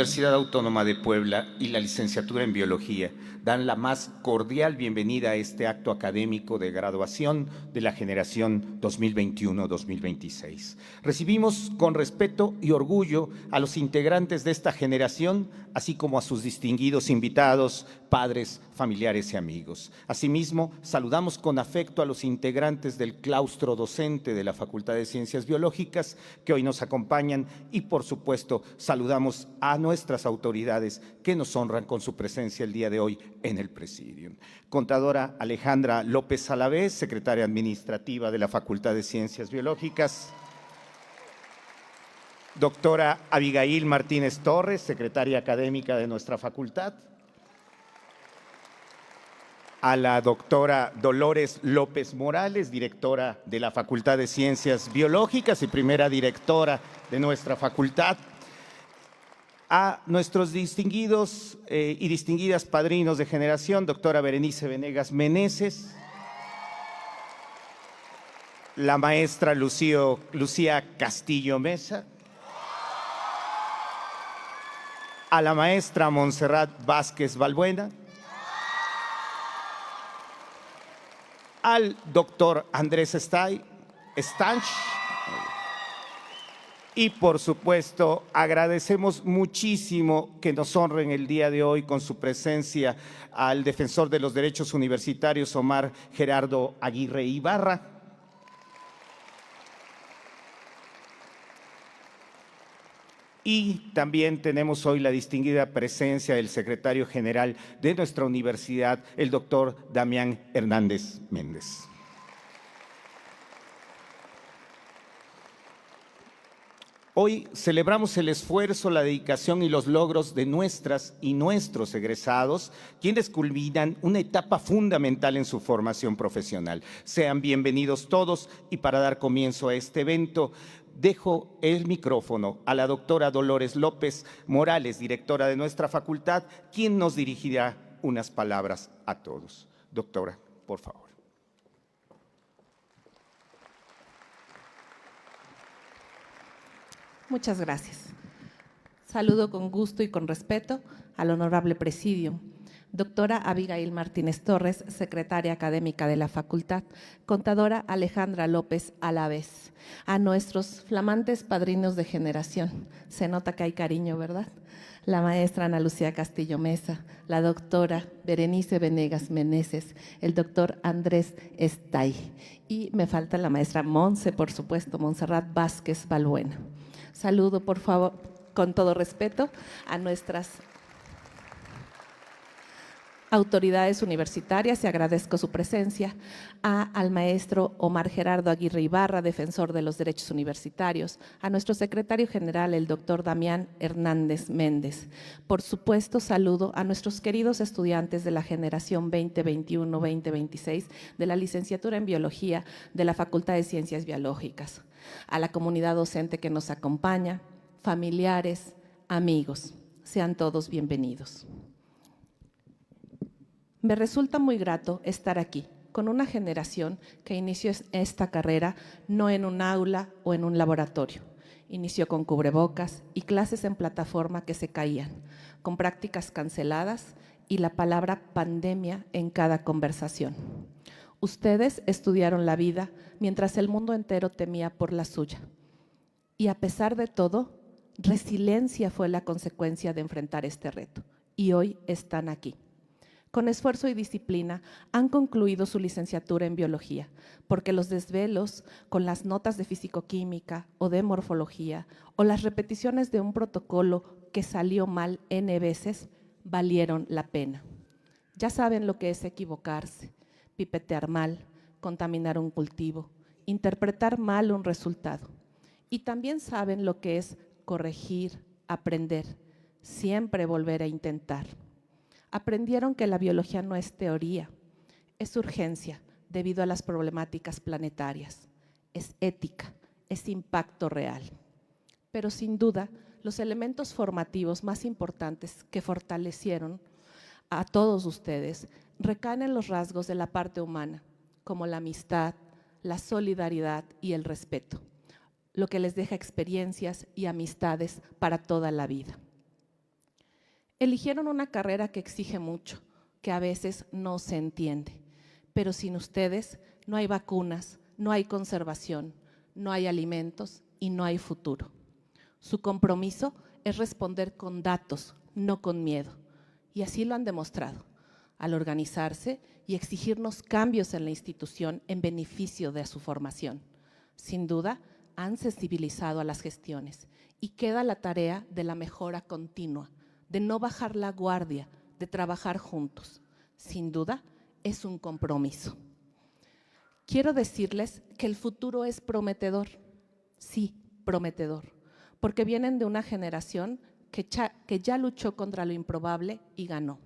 Universidad Autónoma de Puebla y la licenciatura en Biología dan la más cordial bienvenida a este acto académico de graduación de la generación 2021-2026. Recibimos con respeto y orgullo a los integrantes de esta generación, así como a sus distinguidos invitados, padres, familiares y amigos. Asimismo, saludamos con afecto a los integrantes del claustro docente de la Facultad de Ciencias Biológicas que hoy nos acompañan y, por supuesto, saludamos a nuestras autoridades que nos honran con su presencia el día de hoy en el Presidium. Contadora Alejandra López Alavés, secretaria administrativa de la Facultad de Ciencias Biológicas. Doctora Abigail Martínez Torres, secretaria académica de nuestra facultad. A la doctora Dolores López Morales, directora de la Facultad de Ciencias Biológicas y primera directora de nuestra facultad. A nuestros distinguidos y distinguidas padrinos de generación, doctora Berenice Venegas Meneses, la maestra Lucía Castillo Mesa, a la maestra Montserrat Vázquez Balbuena, al doctor Andrés Stanch, y por supuesto agradecemos muchísimo que nos honren el día de hoy con su presencia al defensor de los derechos universitarios Omar Gerardo Aguirre Ibarra, y también tenemos hoy la distinguida presencia del secretario general de nuestra universidad, el doctor Damián Hernández Méndez. Hoy celebramos el esfuerzo, la dedicación y los logros de nuestras y nuestros egresados, quienes culminan una etapa fundamental en su formación profesional. Sean bienvenidos todos y para dar comienzo a este evento, dejo el micrófono a la doctora Dolores López Morales, directora de nuestra facultad, quien nos dirigirá unas palabras a todos. Doctora, por favor. Muchas gracias. Saludo con gusto y con respeto al honorable Presidium. Doctora Abigail Martínez Torres, secretaria académica de la facultad, contadora Alejandra López Alavés, a nuestros flamantes padrinos de generación. Se nota que hay cariño, ¿verdad? La maestra Ana Lucía Castillo Mesa, la doctora Berenice Venegas Meneses, el doctor Andrés Estay y me falta la maestra Monse, por supuesto, Montserrat Vázquez Balbuena. Saludo, por favor, con todo respeto, a nuestras autoridades universitarias y agradezco su presencia, al maestro Omar Gerardo Aguirre Ibarra, defensor de los derechos universitarios, a nuestro secretario general, el doctor Damián Hernández Méndez. Por supuesto, saludo a nuestros queridos estudiantes de la generación 2021-2026 de la licenciatura en Biología de la Facultad de Ciencias Biológicas, a la comunidad docente que nos acompaña, familiares, amigos, sean todos bienvenidos. Me resulta muy grato estar aquí con una generación que inició esta carrera no en un aula o en un laboratorio. Inició con cubrebocas y clases en plataforma que se caían, con prácticas canceladas y la palabra pandemia en cada conversación. Ustedes estudiaron la vida mientras el mundo entero temía por la suya. Y a pesar de todo, resiliencia fue la consecuencia de enfrentar este reto. Y hoy están aquí. Con esfuerzo y disciplina han concluido su licenciatura en biología, porque los desvelos con las notas de fisicoquímica o de morfología o las repeticiones de un protocolo que salió mal N veces valieron la pena. Ya saben lo que es equivocarse, pipetear mal, contaminar un cultivo, interpretar mal un resultado. Y también saben lo que es corregir, aprender, siempre volver a intentar. Aprendieron que la biología no es teoría, es urgencia debido a las problemáticas planetarias, es ética, es impacto real. Pero sin duda, los elementos formativos más importantes que fortalecieron a todos ustedes recaen en los rasgos de la parte humana, como la amistad, la solidaridad y el respeto, lo que les deja experiencias y amistades para toda la vida. Eligieron una carrera que exige mucho, que a veces no se entiende, pero sin ustedes no hay vacunas, no hay conservación, no hay alimentos y no hay futuro. Su compromiso es responder con datos, no con miedo, y así lo han demostrado al organizarse y exigirnos cambios en la institución en beneficio de su formación. Sin duda, han sensibilizado a las gestiones y queda la tarea de la mejora continua, de no bajar la guardia, de trabajar juntos. Sin duda, es un compromiso. Quiero decirles que el futuro es prometedor, sí, prometedor, porque vienen de una generación que ya luchó contra lo improbable y ganó.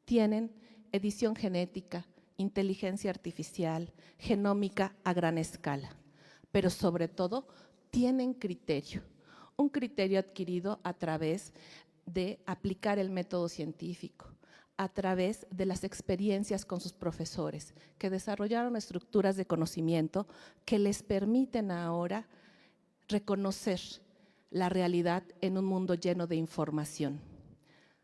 Tienen edición genética, inteligencia artificial, genómica a gran escala, pero sobre todo tienen criterio, un criterio adquirido a través de aplicar el método científico, a través de las experiencias con sus profesores, que desarrollaron estructuras de conocimiento que les permiten ahora reconocer la realidad en un mundo lleno de información.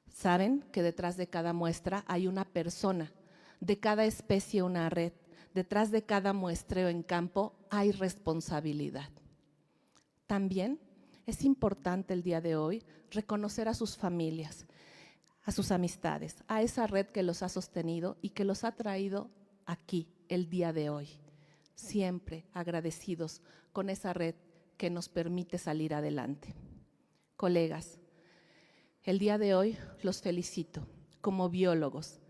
Saben que detrás de cada muestra hay una persona, de cada especie una red, detrás de cada muestreo en campo hay responsabilidad. También es importante el día de hoy reconocer a sus familias, a sus amistades, a esa red que los ha sostenido y que los ha traído aquí el día de hoy. Siempre agradecidos con esa red que nos permite salir adelante. Colegas, el día de hoy los felicito. Como biólogos,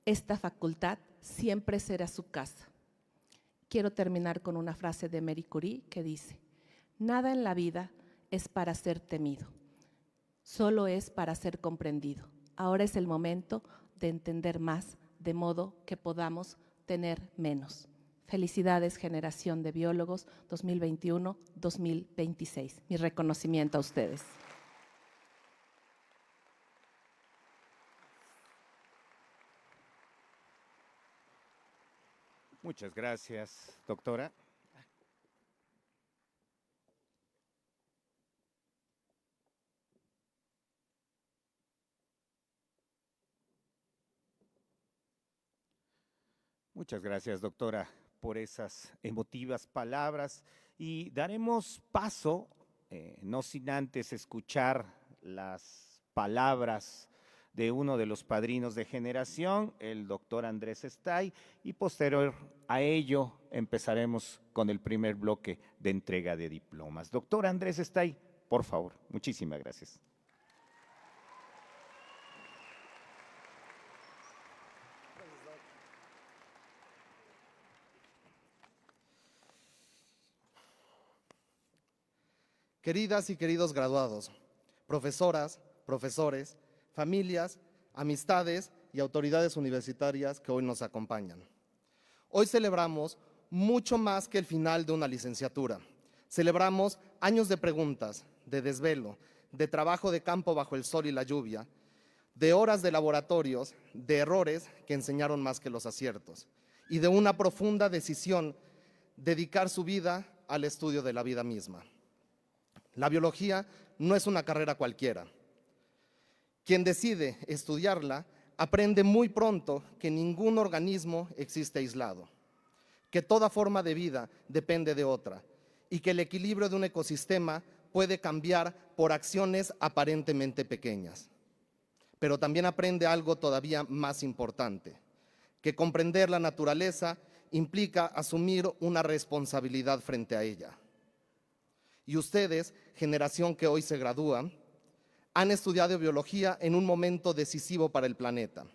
esta facultad siempre será su casa. Quiero terminar con una frase de Marie Curie que dice: nada en la vida es para ser temido, solo es para ser comprendido. Ahora es el momento de entender más, de modo que podamos tener menos. Felicidades, generación de biólogos 2021-2026. Mi reconocimiento a ustedes. Muchas gracias, doctora. Muchas gracias, doctora, por esas emotivas palabras y daremos paso, no sin antes escuchar las palabras de uno de los padrinos de generación, el doctor Andrés Estay, y posterior a ello empezaremos con el primer bloque de entrega de diplomas. Doctor Andrés Estay, por favor, muchísimas gracias. Queridas y queridos graduados, profesoras, profesores, familias, amistades y autoridades universitarias que hoy nos acompañan. Hoy celebramos mucho más que el final de una licenciatura. Celebramos años de preguntas, de desvelo, de trabajo de campo bajo el sol y la lluvia, de horas de laboratorios, de errores que enseñaron más que los aciertos y de una profunda decisión dedicar su vida al estudio de la vida misma. La biología no es una carrera cualquiera. Quien decide estudiarla aprende muy pronto que ningún organismo existe aislado, que toda forma de vida depende de otra y que el equilibrio de un ecosistema puede cambiar por acciones aparentemente pequeñas. Pero también aprende algo todavía más importante, que comprender la naturaleza implica asumir una responsabilidad frente a ella. Y ustedes, generación que hoy se gradúa, han estudiado biología en un momento decisivo para el planeta.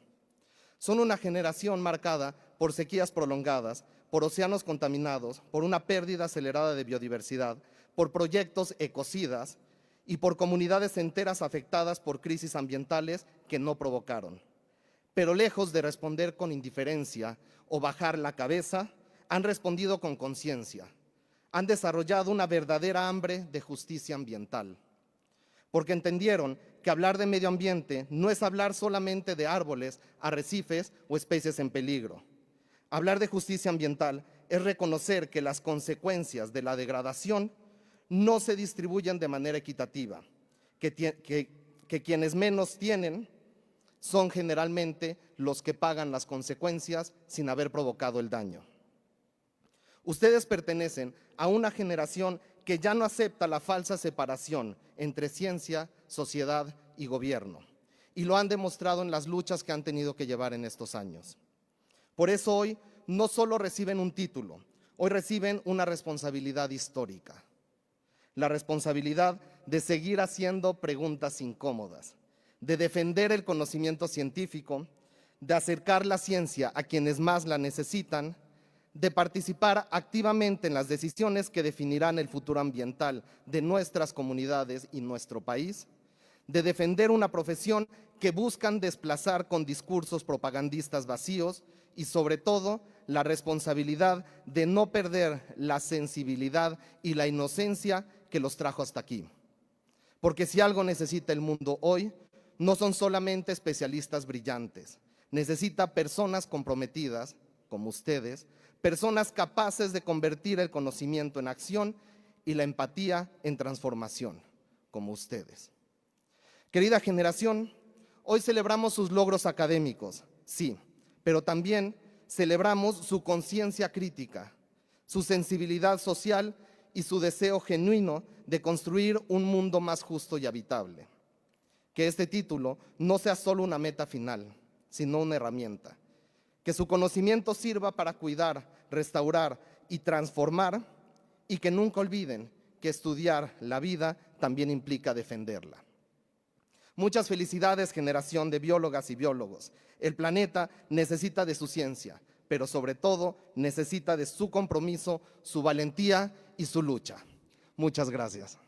Son una generación marcada por sequías prolongadas, por océanos contaminados, por una pérdida acelerada de biodiversidad, por proyectos ecocidas y por comunidades enteras afectadas por crisis ambientales que no provocaron. Pero lejos de responder con indiferencia o bajar la cabeza, han respondido con conciencia. Han desarrollado una verdadera hambre de justicia ambiental, porque entendieron que hablar de medio ambiente no es hablar solamente de árboles, arrecifes o especies en peligro. Hablar de justicia ambiental es reconocer que las consecuencias de la degradación no se distribuyen de manera equitativa, que quienes menos tienen son generalmente los que pagan las consecuencias sin haber provocado el daño. Ustedes pertenecen a una generación que ya no acepta la falsa separación entre ciencia, sociedad y gobierno, y lo han demostrado en las luchas que han tenido que llevar en estos años. Por eso hoy no solo reciben un título, hoy reciben una responsabilidad histórica. La responsabilidad de seguir haciendo preguntas incómodas, de defender el conocimiento científico, de acercar la ciencia a quienes más la necesitan, de participar activamente en las decisiones que definirán el futuro ambiental de nuestras comunidades y nuestro país, de defender una profesión que buscan desplazar con discursos propagandistas vacíos y, sobre todo, la responsabilidad de no perder la sensibilidad y la inocencia que los trajo hasta aquí. Porque si algo necesita el mundo hoy, no son solamente especialistas brillantes, necesita personas comprometidas, como ustedes, personas capaces de convertir el conocimiento en acción y la empatía en transformación, como ustedes. Querida generación, hoy celebramos sus logros académicos, sí, pero también celebramos su conciencia crítica, su sensibilidad social y su deseo genuino de construir un mundo más justo y habitable. Que este título no sea solo una meta final, sino una herramienta. Que su conocimiento sirva para cuidar, restaurar y transformar, y que nunca olviden que estudiar la vida también implica defenderla. Muchas felicidades, generación de biólogas y biólogos. El planeta necesita de su ciencia, pero sobre todo necesita de su compromiso, su valentía y su lucha. Muchas gracias.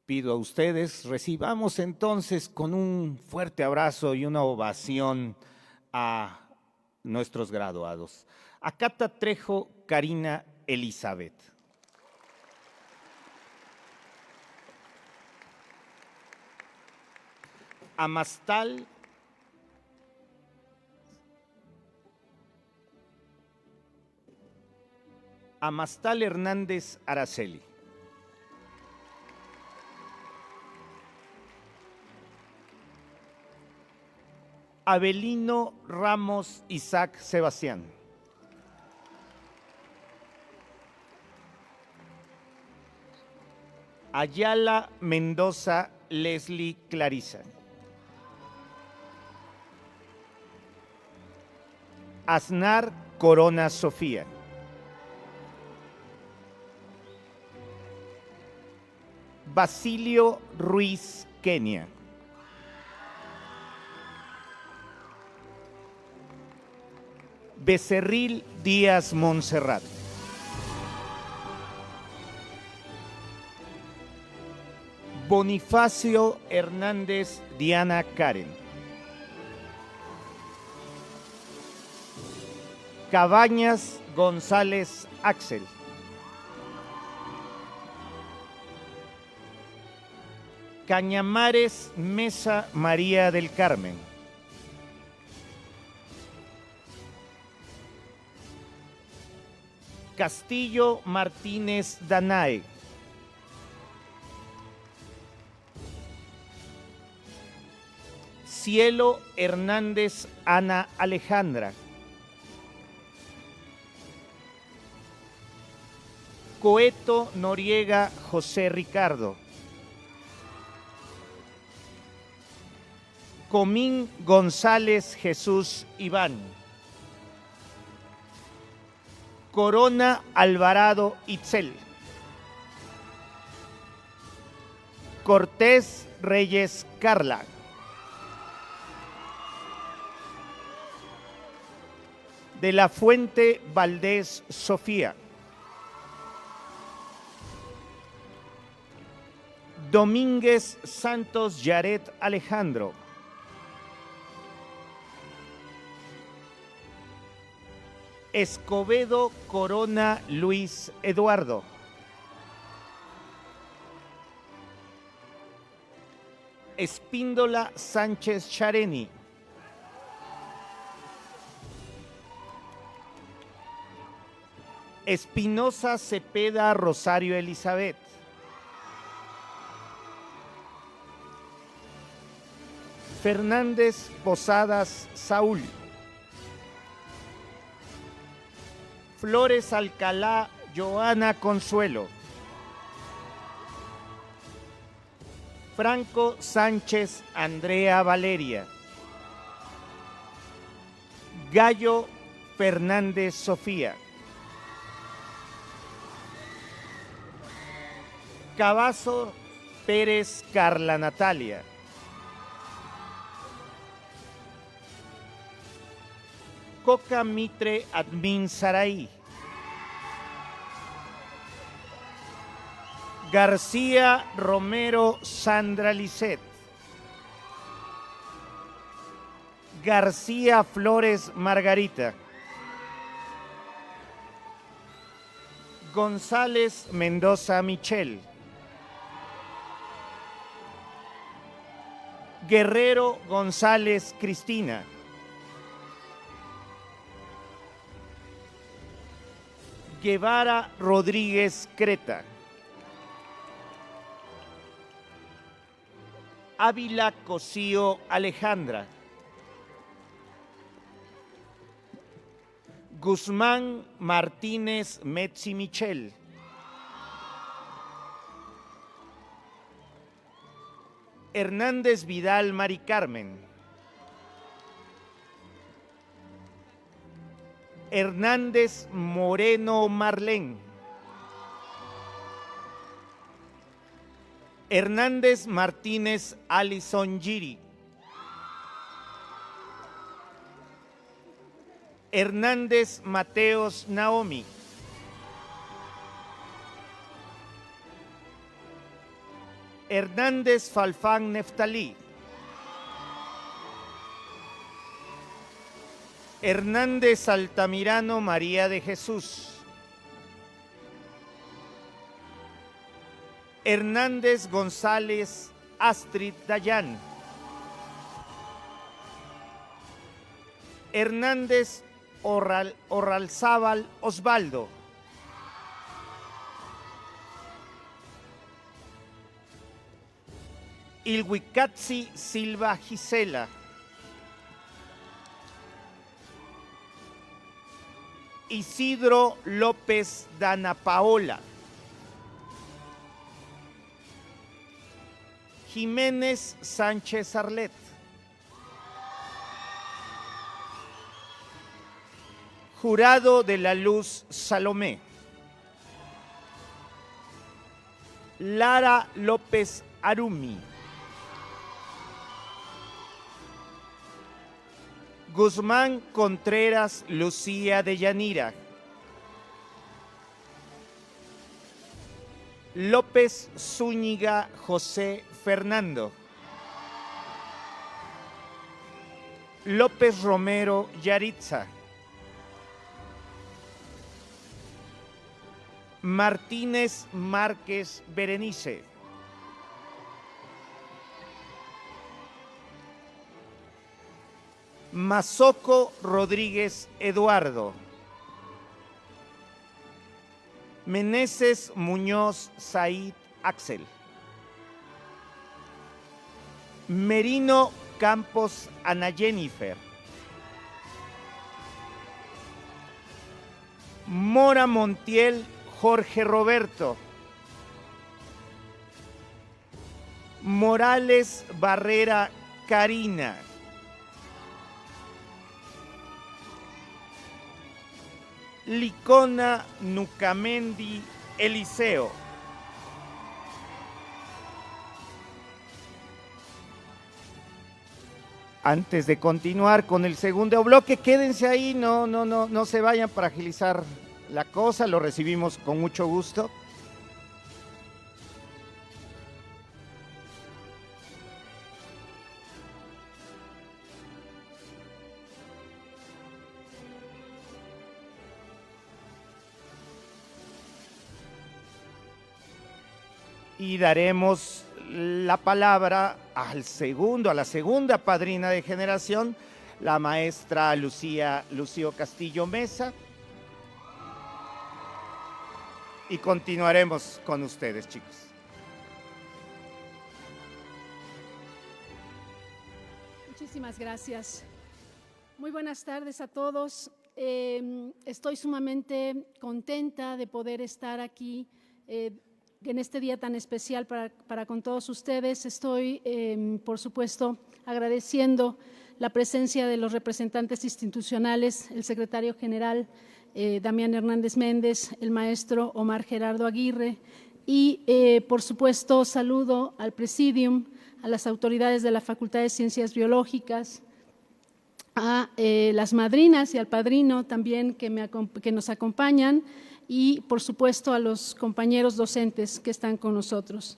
Pido a ustedes, recibamos entonces con un fuerte abrazo y una ovación a nuestros graduados. Acata Trejo Karina Elizabeth. Amastal Hernández Araceli. Abelino Ramos Isaac Sebastián. Ayala Mendoza Leslie Clarisa. Aznar Corona Sofía. Basilio Ruiz Kenia. Becerril Díaz Montserrat. Bonifacio Hernández Diana Karen. Cabañas González Axel. Cañamares Mesa María del Carmen. Castillo Martínez Danae. Cielo Hernández Ana Alejandra. Coeto Noriega José Ricardo. Comín González Jesús Iván. Corona Alvarado Itzel. Cortés Reyes Carla. De la Fuente Valdés Sofía. Domínguez Santos Yaret Alejandro. Escobedo Corona Luis Eduardo. Espíndola Sánchez Chareni. Espinosa Cepeda Rosario Elizabeth. Fernández Posadas Saúl. Flores Alcalá Joana Consuelo. Franco Sánchez Andrea Valeria. Gallo Fernández Sofía. Cavazo Pérez Carla Natalia. Coca Mitre Admin Saraí. García Romero Sandra Lisset. García Flores Margarita. González Mendoza Michel. Guerrero González Cristina. Guevara Rodríguez Creta. Ávila Cosío Alejandra. Guzmán Martínez Metzi Michel. Hernández Vidal Mari Carmen. Hernández Moreno Marlén. Hernández Martínez Alison Giri. Hernández Mateos Naomi. Hernández Falfán Neftalí. Hernández Altamirano María de Jesús. Hernández González Astrid Dayan. Hernández Orralzábal Osvaldo. Ilhuicatzi Silva Gisela. Isidro López Dana Paola. Jiménez Sánchez Arlet. Jurado de la Luz Salomé. Lara López Arumi. Guzmán Contreras Lucía de Yanira. López Zúñiga José Fernando. López Romero Yaritza. Martínez Márquez Berenice. Mazoco Rodríguez Eduardo. Meneses Muñoz Said Axel. Merino Campos Ana Jennifer. Mora Montiel Jorge Roberto. Morales Barrera Karina. Licona Nucamendi Eliseo. Antes de continuar con el segundo bloque, quédense ahí, no se vayan para agilizar la cosa, lo recibimos con mucho gusto. y daremos la palabra a la segunda padrina de generación, la maestra Lucio Castillo Mesa. Y continuaremos con ustedes, chicos. Muchísimas gracias. Muy buenas tardes a todos. Estoy sumamente contenta de poder estar aquí en este día tan especial para con todos ustedes. Estoy, por supuesto, agradeciendo la presencia de los representantes institucionales, el secretario general Damián Hernández Méndez, el maestro Omar Gerardo Aguirre y, por supuesto, saludo al Presidium, a las autoridades de la Facultad de Ciencias Biológicas, a las madrinas y al padrino también que nos acompañan y, por supuesto, a los compañeros docentes que están con nosotros,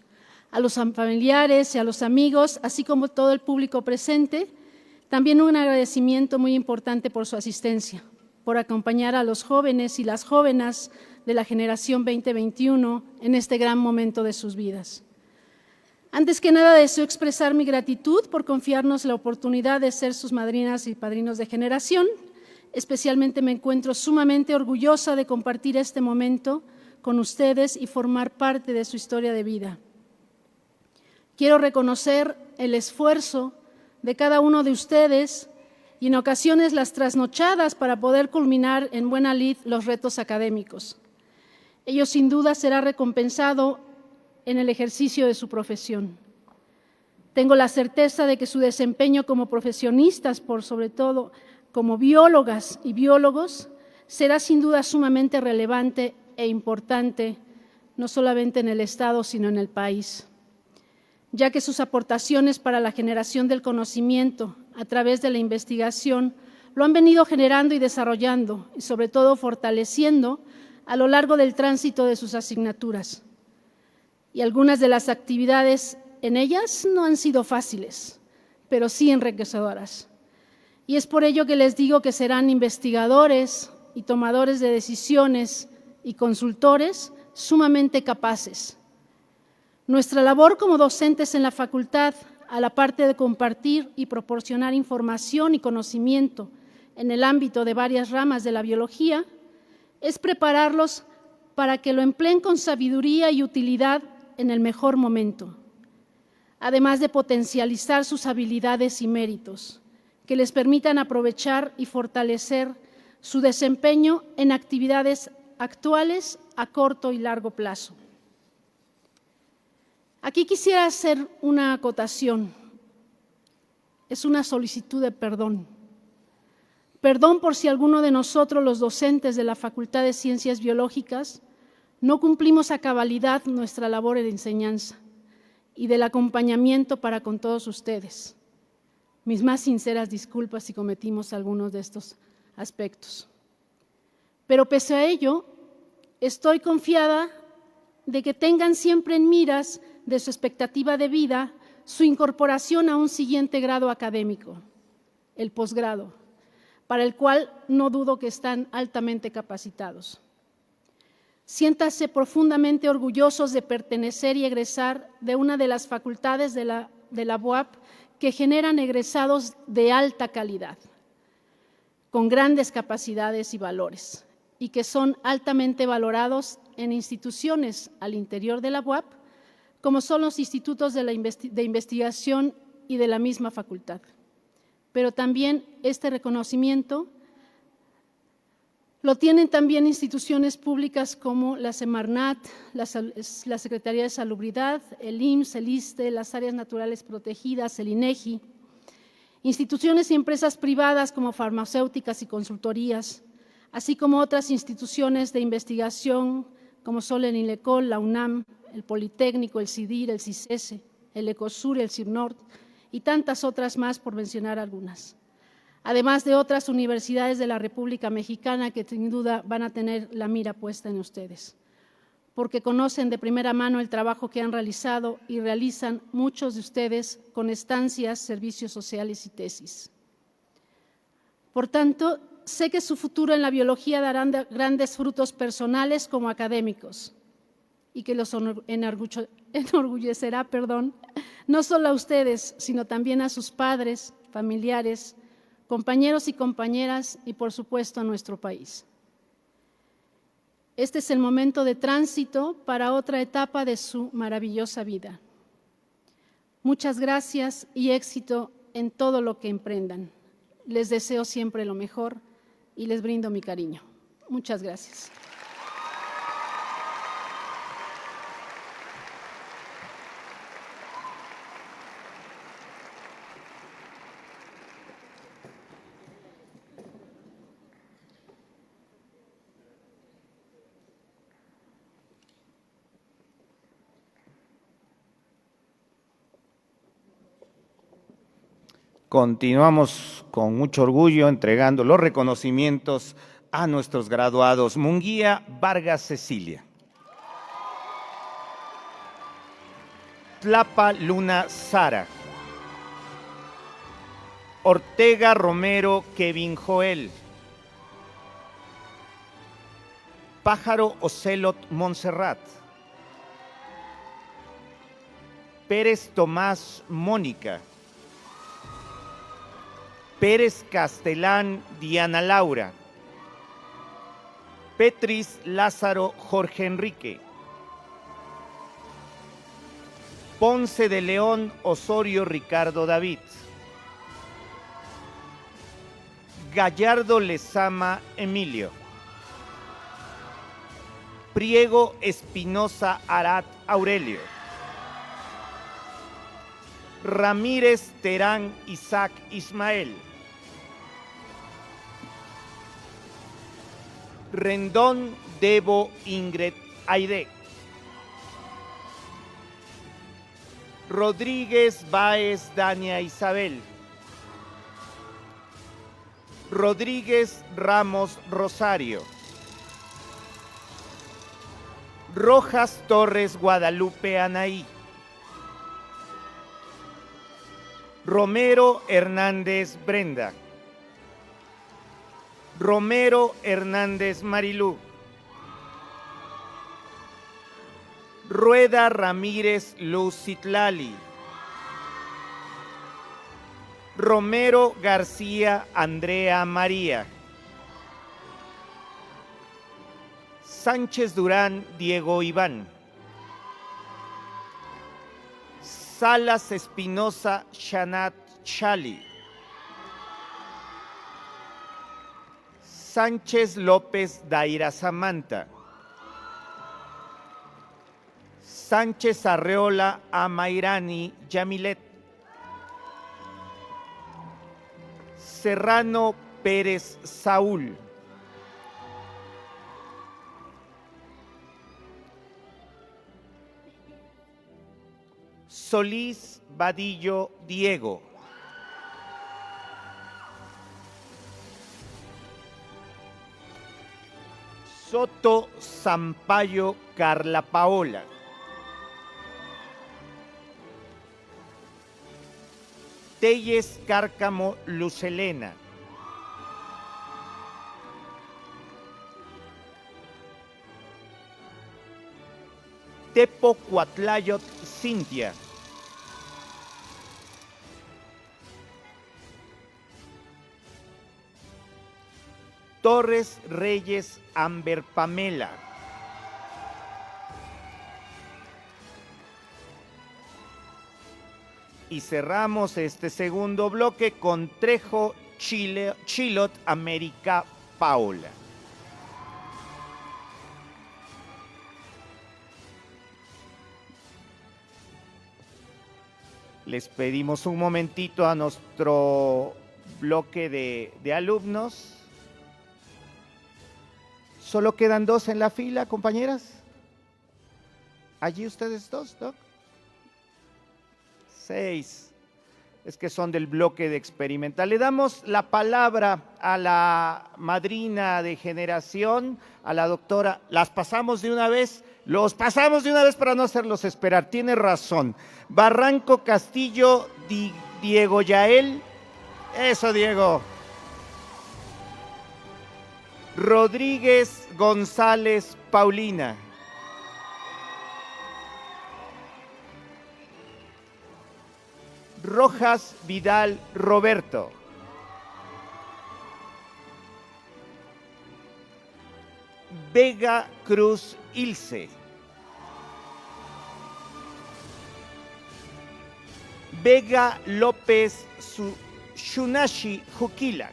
a los familiares y a los amigos, así como todo el público presente. También un agradecimiento muy importante por su asistencia, por acompañar a los jóvenes y las jóvenes de la generación 2021 en este gran momento de sus vidas. Antes que nada, deseo expresar mi gratitud por confiarnos la oportunidad de ser sus madrinas y padrinos de generación. Especialmente me encuentro sumamente orgullosa de compartir este momento con ustedes y formar parte de su historia de vida. Quiero reconocer el esfuerzo de cada uno de ustedes y en ocasiones las trasnochadas para poder culminar en buena lid los retos académicos. Ello sin duda será recompensado en el ejercicio de su profesión. Tengo la certeza de que su desempeño como profesionistas, por sobre todo como biólogas y biólogos, será sin duda sumamente relevante e importante, no solamente en el Estado, sino en el país, ya que sus aportaciones para la generación del conocimiento a través de la investigación lo han venido generando y desarrollando, y sobre todo fortaleciendo a lo largo del tránsito de sus asignaturas. Y algunas de las actividades en ellas no han sido fáciles, pero sí enriquecedoras. Y es por ello que les digo que serán investigadores y tomadores de decisiones y consultores sumamente capaces. Nuestra labor como docentes en la facultad, a la parte de compartir y proporcionar información y conocimiento en el ámbito de varias ramas de la biología, es prepararlos para que lo empleen con sabiduría y utilidad en el mejor momento, además de potencializar sus habilidades y méritos, que les permitan aprovechar y fortalecer su desempeño en actividades actuales a corto y largo plazo. Aquí quisiera hacer una acotación. Es una solicitud de perdón. Perdón por si alguno de nosotros, los docentes de la Facultad de Ciencias Biológicas, no cumplimos a cabalidad nuestra labor de enseñanza y del acompañamiento para con todos ustedes. Mis más sinceras disculpas si cometimos algunos de estos aspectos. Pero pese a ello, estoy confiada de que tengan siempre en miras de su expectativa de vida su incorporación a un siguiente grado académico, el posgrado, para el cual no dudo que están altamente capacitados. Siéntanse profundamente orgullosos de pertenecer y egresar de una de las facultades de la UAP que generan egresados de alta calidad, con grandes capacidades y valores, y que son altamente valorados en instituciones al interior de la UAP, como son los institutos de investigación y de la misma facultad. Pero también este reconocimiento lo tienen también instituciones públicas como la Semarnat, la Secretaría de Salubridad, el IMSS, el ISSSTE, las áreas naturales protegidas, el INEGI, instituciones y empresas privadas como farmacéuticas y consultorías, así como otras instituciones de investigación como son el INLECOL, la UNAM, el Politécnico, el CIDIR, el CICESE, el ECOSUR, el CIRNORT y tantas otras más, por mencionar algunas. Además de otras universidades de la República Mexicana que sin duda van a tener la mira puesta en ustedes, porque conocen de primera mano el trabajo que han realizado y realizan muchos de ustedes con estancias, servicios sociales y tesis. Por tanto, sé que su futuro en la biología dará grandes frutos personales como académicos. y que los enorgullecerá, no solo a ustedes, sino también a sus padres, familiares, compañeros y compañeras y, por supuesto, a nuestro país. Este es el momento de tránsito para otra etapa de su maravillosa vida. Muchas gracias y éxito en todo lo que emprendan. Les deseo siempre lo mejor y les brindo mi cariño. Muchas gracias. Continuamos con mucho orgullo entregando los reconocimientos a nuestros graduados. Munguía Vargas Cecilia. Tlapa Luna Sara. Ortega Romero Kevin Joel. Pájaro Ocelot Montserrat. Pérez Tomás Mónica. Pérez Castelán Diana Laura. Petris Lázaro Jorge Enrique. Ponce de León Osorio Ricardo David. Gallardo Lezama Emilio. Priego Espinosa Arat Aurelio. Ramírez Terán Isaac Ismael. Rendón Debo Ingrid Aide. Rodríguez Báez Dania Isabel. Rodríguez Ramos Rosario. Rojas Torres Guadalupe Anaí. Romero Hernández Brenda. Romero Hernández Marilú. Rueda Ramírez Luz Citlali. Romero García Andrea María. Sánchez Durán Diego Iván. Salas Espinosa Shanat Chali. Sánchez López Daira Samantha. Sánchez Arreola Amairani Yamilet. Serrano Pérez Saúl. Solís Vadillo Diego. Soto Sampaio Carla Paola. Telles Cárcamo Lucelena. Tepo Cuatlayot Cintia. Torres Reyes Amber Pamela. Y cerramos este segundo bloque con Trejo Chilot América Paola. Les pedimos un momentito a nuestro bloque de alumnos. ¿Solo quedan dos en la fila, compañeras? ¿Allí ustedes dos, Doc? 6. Es que son del bloque de experimental. Le damos la palabra a la madrina de generación, a la doctora. ¿Las pasamos de una vez? Los pasamos de una vez para no hacerlos esperar. Tiene razón. Barranco Castillo, Diego Yael. Eso, Diego. Rodríguez González Paulina. Rojas Vidal Roberto. Vega Cruz Ilse. Vega López Shunashi Juquila.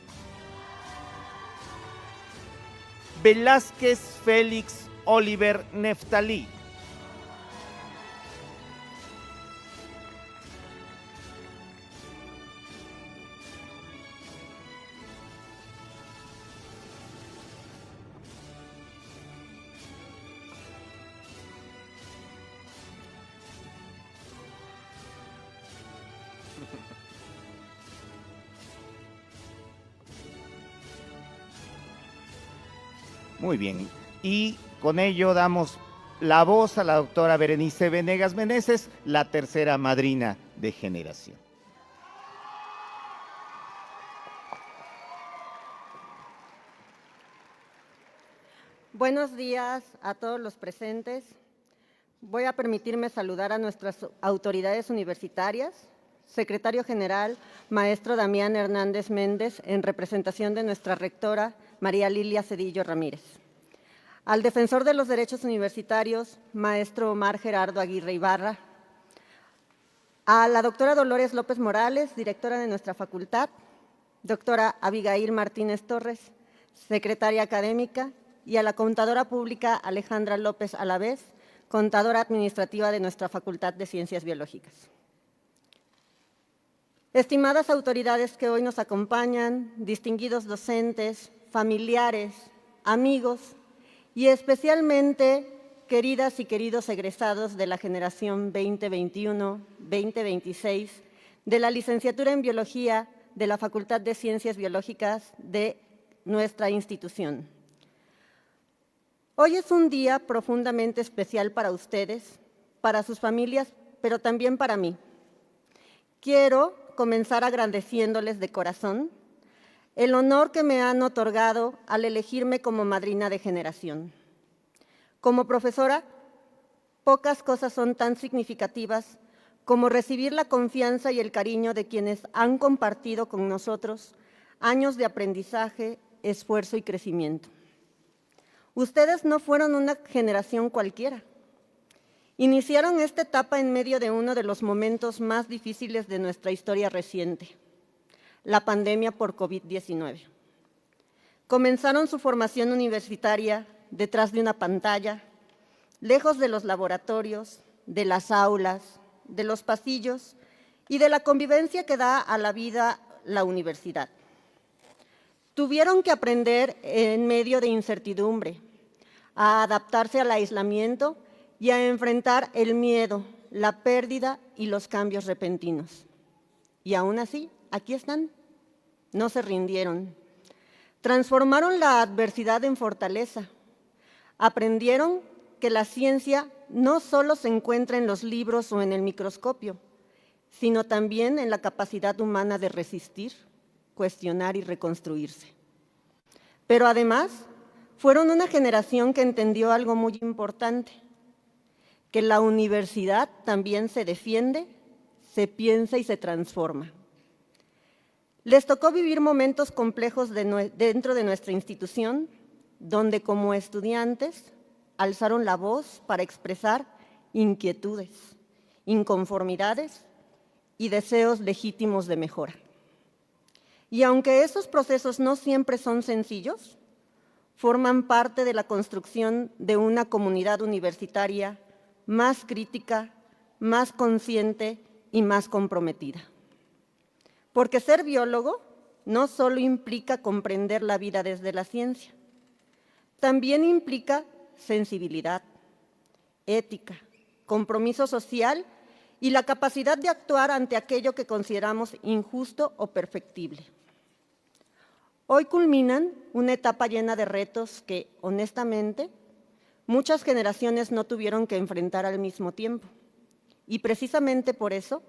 Velázquez Félix Oliver Neftalí. Muy bien, y con ello damos la voz a la doctora Berenice Venegas Meneses, la tercera madrina de generación. Buenos días a todos los presentes. Voy a permitirme saludar a nuestras autoridades universitarias, secretario general, maestro Damián Hernández Méndez, en representación de nuestra rectora, María Lilia Cedillo Ramírez. Al defensor de los derechos universitarios, maestro Omar Gerardo Aguirre Ibarra. A la doctora Dolores López Morales, directora de nuestra facultad. Doctora Abigail Martínez Torres, secretaria académica. Y a la contadora pública Alejandra López Alavés, contadora administrativa de nuestra Facultad de Ciencias Biológicas. Estimadas autoridades que hoy nos acompañan, distinguidos docentes, familiares, amigos y especialmente queridas y queridos egresados de la generación 2021-2026 de la licenciatura en Biología de la Facultad de Ciencias Biológicas de nuestra institución. Hoy es un día profundamente especial para ustedes, para sus familias, pero también para mí. Quiero comenzar agradeciéndoles de corazón el honor que me han otorgado al elegirme como madrina de generación. Como profesora, pocas cosas son tan significativas como recibir la confianza y el cariño de quienes han compartido con nosotros años de aprendizaje, esfuerzo y crecimiento. Ustedes no fueron una generación cualquiera. Iniciaron esta etapa en medio de uno de los momentos más difíciles de nuestra historia reciente, la pandemia por COVID-19. Comenzaron su formación universitaria detrás de una pantalla, lejos de los laboratorios, de las aulas, de los pasillos y de la convivencia que da a la vida la universidad. Tuvieron que aprender en medio de incertidumbre, a adaptarse al aislamiento y a enfrentar el miedo, la pérdida y los cambios repentinos. Y aún así, aquí están, no se rindieron. Transformaron la adversidad en fortaleza. Aprendieron que la ciencia no solo se encuentra en los libros o en el microscopio, sino también en la capacidad humana de resistir, cuestionar y reconstruirse. Pero además, fueron una generación que entendió algo muy importante, que la universidad también se defiende, se piensa y se transforma. Les tocó vivir momentos complejos dentro de nuestra institución, donde como estudiantes alzaron la voz para expresar inquietudes, inconformidades y deseos legítimos de mejora. Y aunque esos procesos no siempre son sencillos, forman parte de la construcción de una comunidad universitaria más crítica, más consciente y más comprometida. Porque ser biólogo no solo implica comprender la vida desde la ciencia, también implica sensibilidad, ética, compromiso social y la capacidad de actuar ante aquello que consideramos injusto o perfectible. Hoy culminan una etapa llena de retos que, honestamente, muchas generaciones no tuvieron que enfrentar al mismo tiempo. Y precisamente por eso,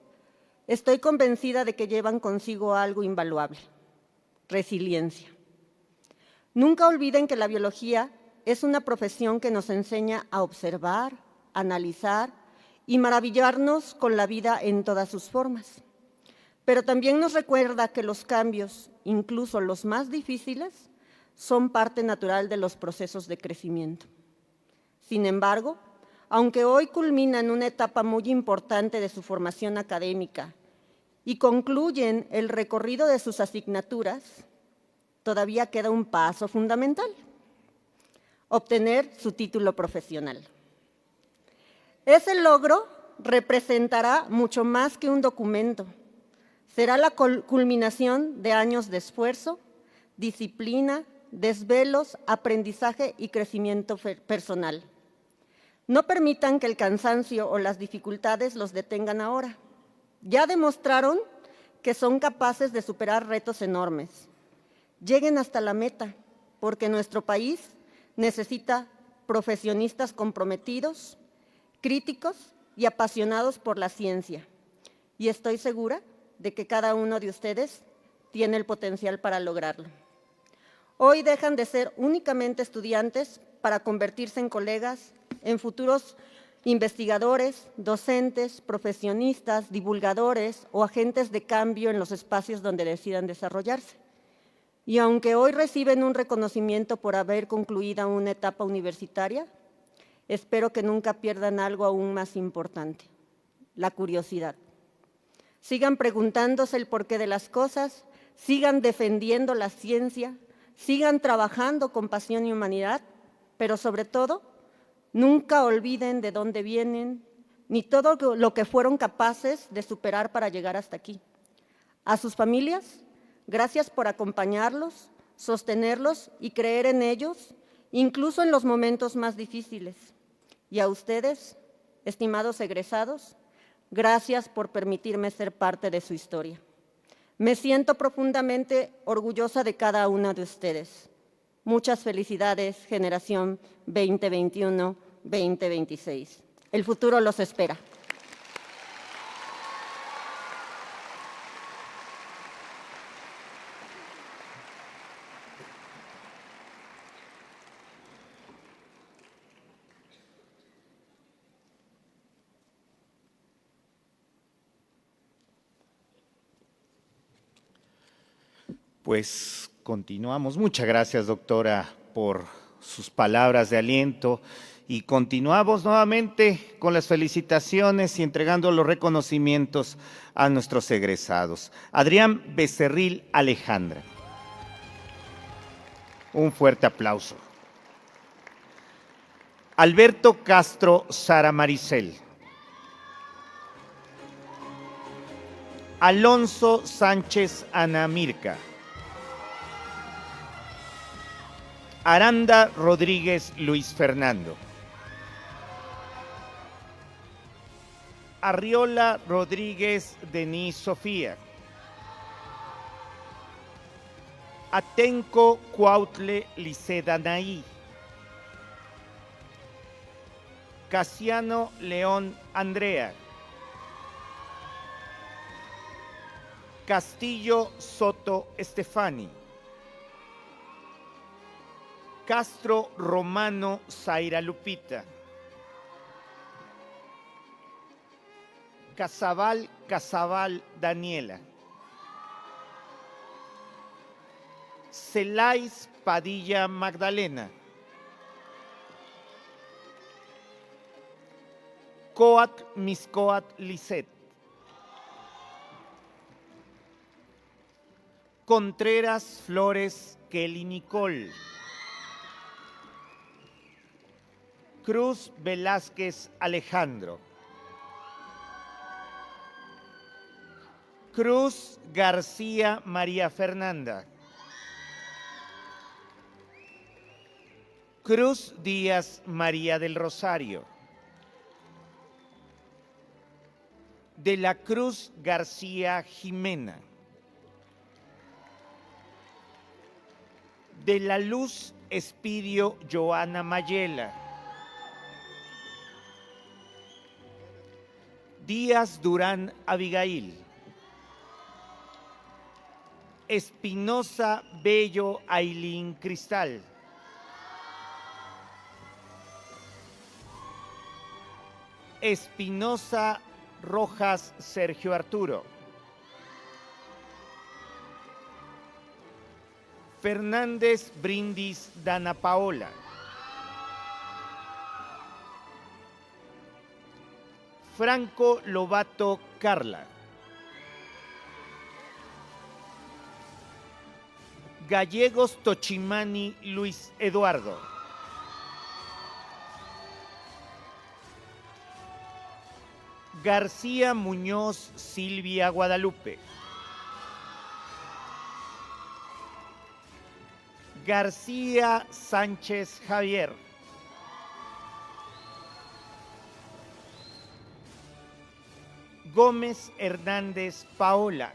estoy convencida de que llevan consigo algo invaluable: resiliencia. Nunca olviden que la biología es una profesión que nos enseña a observar, analizar y maravillarnos con la vida en todas sus formas. pero también nos recuerda que los cambios, incluso los más difíciles, son parte natural de los procesos de crecimiento. Sin embargo, aunque hoy culminan una etapa muy importante de su formación académica y concluyen el recorrido de sus asignaturas, todavía queda un paso fundamental: obtener su título profesional. Ese logro representará mucho más que un documento. Será la culminación de años de esfuerzo, disciplina, desvelos, aprendizaje y crecimiento personal. No permitan que el cansancio o las dificultades los detengan ahora. Ya demostraron que son capaces de superar retos enormes. Lleguen hasta la meta, porque nuestro país necesita profesionistas comprometidos, críticos y apasionados por la ciencia. Y estoy segura de que cada uno de ustedes tiene el potencial para lograrlo. Hoy dejan de ser únicamente estudiantes para convertirse en colegas, en futuros investigadores, docentes, profesionistas, divulgadores o agentes de cambio en los espacios donde decidan desarrollarse. Y aunque hoy reciben un reconocimiento por haber concluido una etapa universitaria, espero que nunca pierdan algo aún más importante: la curiosidad. Sigan preguntándose el porqué de las cosas, sigan defendiendo la ciencia, sigan trabajando con pasión y humanidad, pero sobre todo, nunca olviden de dónde vienen, ni todo lo que fueron capaces de superar para llegar hasta aquí. A sus familias, gracias por acompañarlos, sostenerlos y creer en ellos, incluso en los momentos más difíciles. Y a ustedes, estimados egresados, gracias por permitirme ser parte de su historia. Me siento profundamente orgullosa de cada una de ustedes. Muchas felicidades, generación 2021-2026. El futuro los espera. Pues continuamos. Muchas gracias, doctora, por sus palabras de aliento. Y continuamos nuevamente con las felicitaciones y entregando los reconocimientos a nuestros egresados. Adrián Becerril Alejandra. Un fuerte aplauso. Alberto Castro Sara Maricel. Alonso Sánchez Ana Mirka. Aranda Rodríguez Luis Fernando. Arriola Rodríguez Denis Sofía. Atenco Cuautle Liceda Naí. Casiano León Andrea. Castillo Soto Estefani. Castro Romano Zaira Lupita. Casabal Daniela. Celais Padilla Magdalena. Coat Miscoat Lisset. Contreras Flores Kelly Nicole. Cruz Velázquez Alejandro. Cruz García María Fernanda. Cruz Díaz María del Rosario. De la Cruz García Jimena. De la Luz Espidio Joana Mayela. Díaz Durán Abigail. Espinosa Bello Ailín Cristal. Espinosa Rojas Sergio Arturo. Fernández Brindis Dana Paola. Franco Lobato Carla. Gallegos Tochimani Luis Eduardo. García Muñoz Silvia Guadalupe. García Sánchez Javier. Gómez Hernández Paola.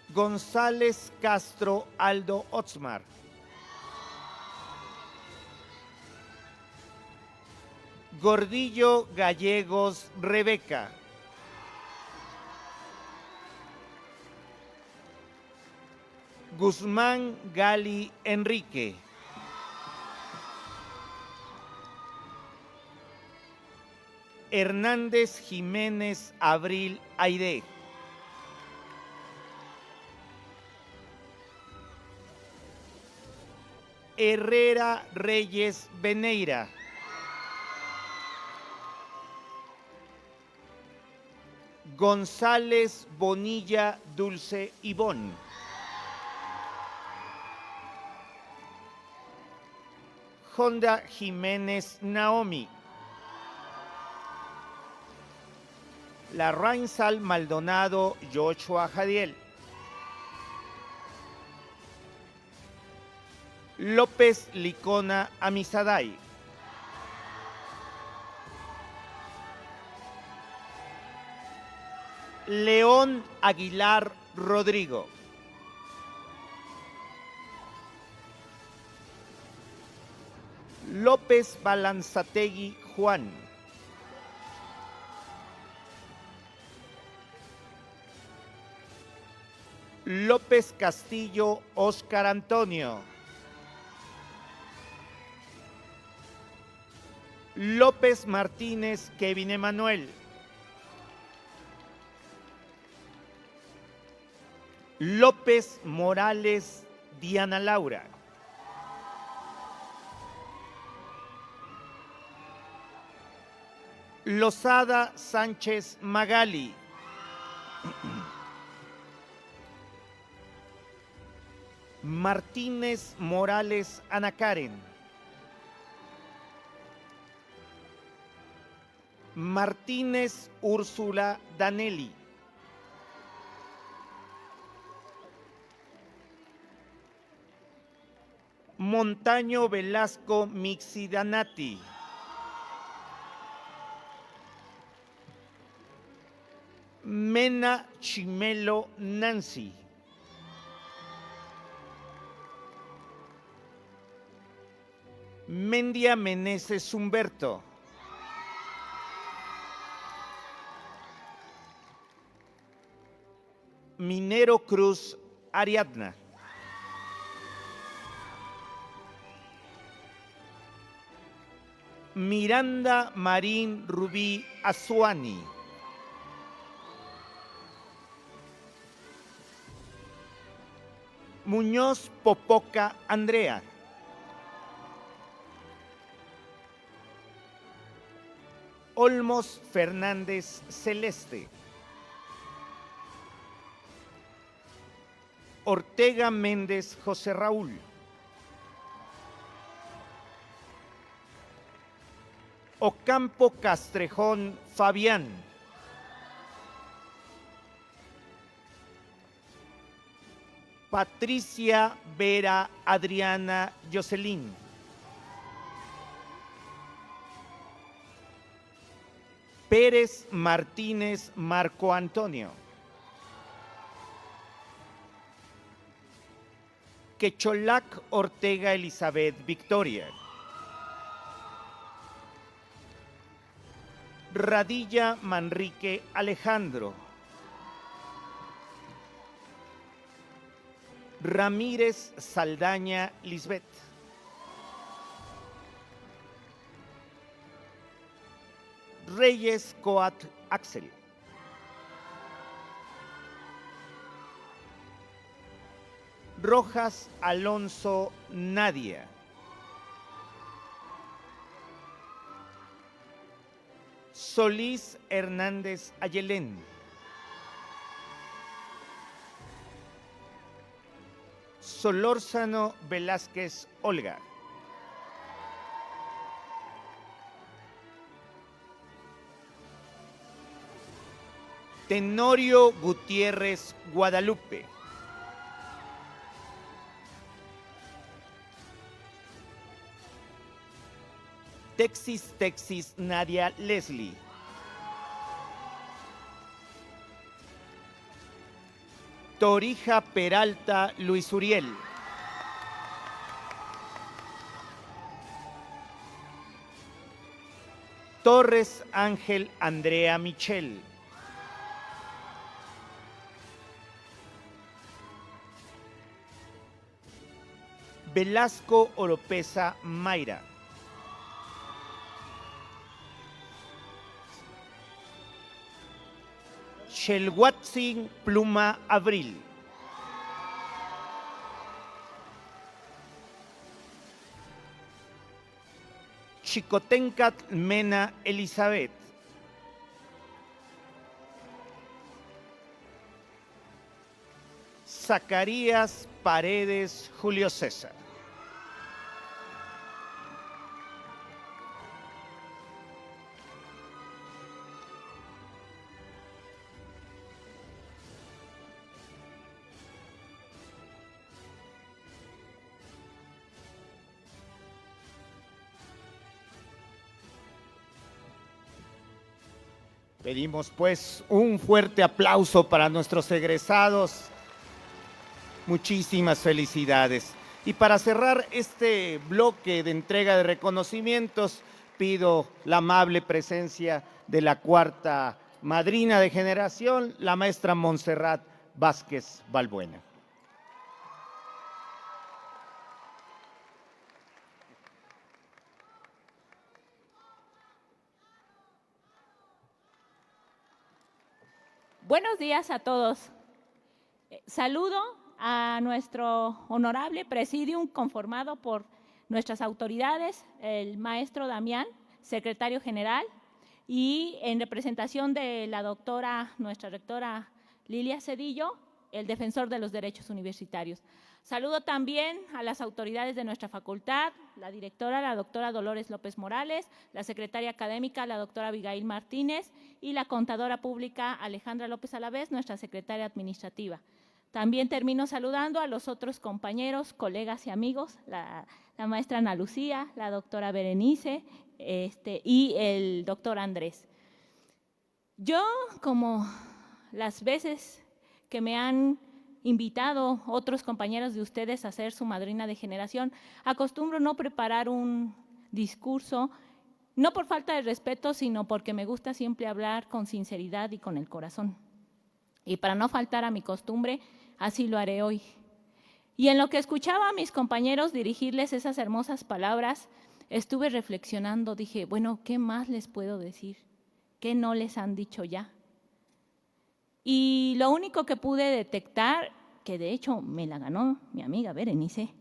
González Castro Aldo Otzmar. Gordillo Gallegos Rebeca. Guzmán Gali Enrique. Hernández Jiménez Abril Aide. Herrera Reyes Beneira. González Bonilla Dulce Ivón. Honda Jiménez Naomi. Larrainzal Maldonado Joshua Jadiel. López Licona Amisaday. León Aguilar Rodrigo. López Balanzategui Juan. López Castillo Óscar Antonio. López Martínez Kevin Emanuel. López Morales Diana Laura. Lozada Sánchez Magali. Martínez Morales Ana Karen. Martínez Úrsula Danelli. Montaño Velasco Mixidanati. Mena Chimelo Nancy. Mendia Meneses Humberto. Minero Cruz Ariadna. Miranda Marín Rubí Azuani. Muñoz Popoca Andrea. Olmos Fernández Celeste. Ortega Méndez José Raúl. Ocampo Castrejón Fabián. Patricia Vera Adriana Jocelyn. Pérez Martínez Marco Antonio. Quecholac Ortega Elizabeth Victoria. Radilla Manrique Alejandro. Ramírez Saldaña Lisbeth. Reyes Coatl Axel. Rojas Alonso Nadia. Solís Hernández Ayelén. Solórzano Velázquez Olga. Tenorio Gutiérrez Guadalupe. Texis Nadia Leslie. Torija Peralta Luis Uriel. Torres Ángel Andrea Michel. Velasco Oropesa Mayra. Xelhuatzin Pluma Abril. Chicotencat Mena Elizabeth. Zacarías Paredes Julio César. Pedimos pues un fuerte aplauso para nuestros egresados. Muchísimas felicidades. Y para cerrar este bloque de entrega de reconocimientos, pido la amable presencia de la cuarta madrina de generación, la maestra Montserrat Vázquez Balbuena. Buenos días a todos. Saludo a nuestro honorable presidium conformado por nuestras autoridades, el maestro Damián, secretario general, y en representación de la doctora, nuestra rectora Lilia Cedillo, el defensor de los derechos universitarios. Saludo también a las autoridades de nuestra facultad, la directora, la doctora Dolores López Morales, la secretaria académica, la doctora Abigail Martínez, y la contadora pública Alejandra López Alavés, nuestra secretaria administrativa. También termino saludando a los otros compañeros, colegas y amigos, la maestra Ana Lucía, la doctora Berenice y el doctor Andrés. Yo, como las veces que me han invitado otros compañeros de ustedes a ser su madrina de generación, acostumbro no preparar un discurso, no por falta de respeto, sino porque me gusta siempre hablar con sinceridad y con el corazón. Y para no faltar a mi costumbre, así lo haré hoy. Y en lo que escuchaba a mis compañeros dirigirles esas hermosas palabras, estuve reflexionando, dije, bueno, ¿qué más les puedo decir? ¿Qué no les han dicho ya? Y lo único que pude detectar, que de hecho me la ganó mi amiga Berenice,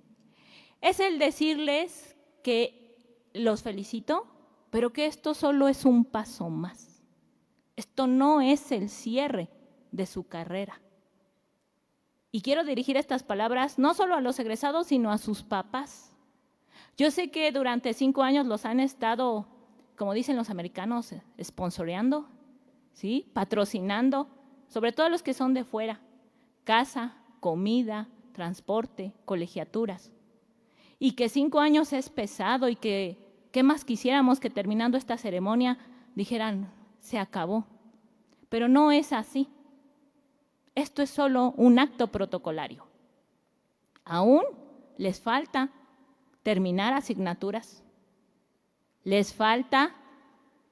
es el decirles que los felicito, pero que esto solo es un paso más. Esto no es el cierre de su carrera. Y quiero dirigir estas palabras no solo a los egresados, sino a sus papás. Yo sé que durante 5 años los han estado, como dicen los americanos, sponsoreando, ¿sí? Patrocinando, sobre todo los que son de fuera, casa, comida, transporte, colegiaturas. Y que 5 años es pesado y que, ¿qué más quisiéramos que terminando esta ceremonia dijeran, se acabó? Pero no es así. Esto es solo un acto protocolario. Aún les falta terminar asignaturas, les falta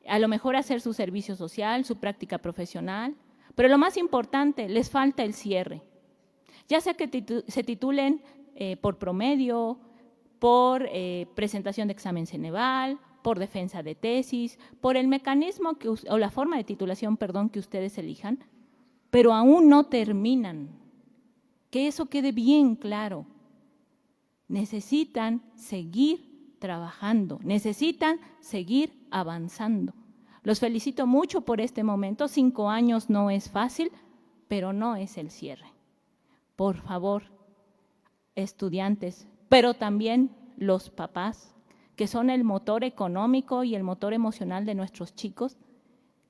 a lo mejor hacer su servicio social, su práctica profesional, pero lo más importante, les falta el cierre. Ya sea que se titulen por promedio, por presentación de examen Ceneval, por defensa de tesis, por el mecanismo o la forma de titulación, perdón, que ustedes elijan, pero aún no terminan. Que eso quede bien claro. Necesitan seguir trabajando, necesitan seguir avanzando. Los felicito mucho por este momento. 5 años no es fácil, pero no es el cierre. Por favor, estudiantes, pero también los papás, que son el motor económico y el motor emocional de nuestros chicos,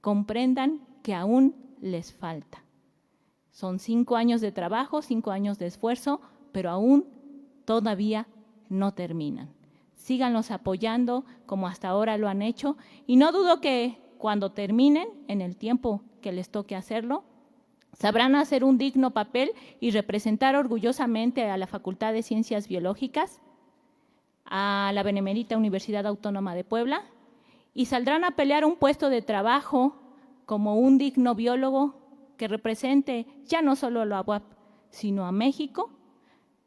comprendan que aún les falta. Son 5 años de trabajo, 5 años de esfuerzo, pero aún todavía no terminan. Síganlos apoyando como hasta ahora lo han hecho y no dudo que cuando terminen, en el tiempo que les toque hacerlo, sabrán hacer un digno papel y representar orgullosamente a la Facultad de Ciencias Biológicas, a la Benemérita Universidad Autónoma de Puebla, y saldrán a pelear un puesto de trabajo como un digno biólogo que represente ya no solo a la UAP, sino a México,